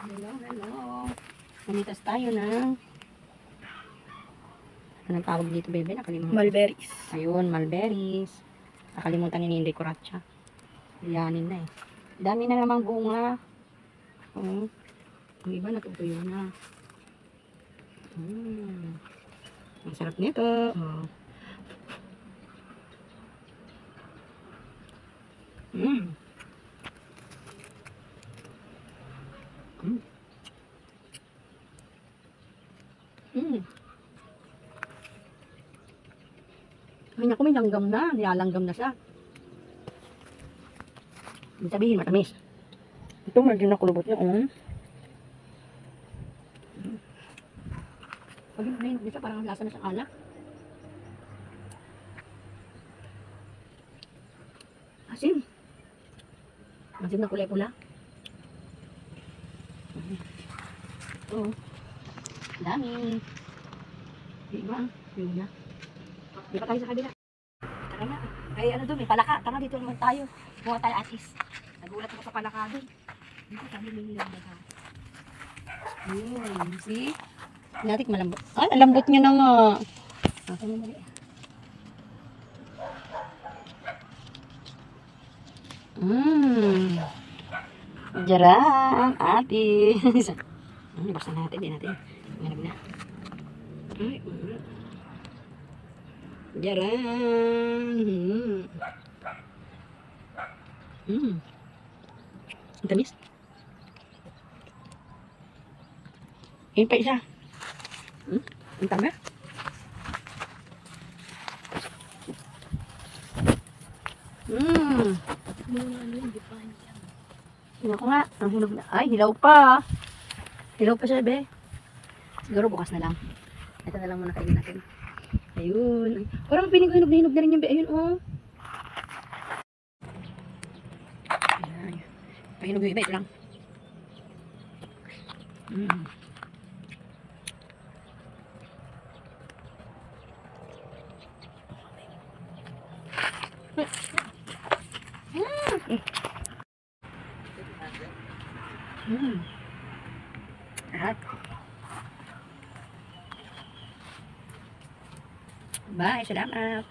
Hello. Namitas tayo ng anong tawag dito, bebe? Nakalimutan. Mulberries. Ayun, mulberries. Nakalimutan ni Nindy Kuratsa. Iyanin na eh. Dami na namang bunga. Ang iba natutuyo na. Ang sarap nito. Ay naku, may langgam na. Nilalanggam na siya. Ibig sabihin, matamis. Ito, medyo nakulubot niya. Pag yung siya, parang lasa na siyang alak. Asin. Asin na kulay pula. Oo. Dami. Diba? Yun na. Di pa tayo sa kabila. Tara na. Ay ano doon, may palaka. Tara dito naman tayo. Buha tayo atis. Nagulat ako sa palaka doon. Dito kami may nilaga. Yun. See? Natik malambot. Ay, malambot niya na nga. Ako na mali. Jarang atis. Buksan natin. Di natin. Manag na. Ay, jarang. Ang tamis. Yun pa isa. Ang tama. Hilaw ko nga. Ang hilaw na. Ay, hilaw pa. Hilaw pa siya, be. Siguro bukas na lang. Ito na lang muna kainin natin. Ayun. Parang piling ko hinog na rin yung be. Ayun, oh. Ayan. Pahinog yung iba. Ito lang. Bye, salamat.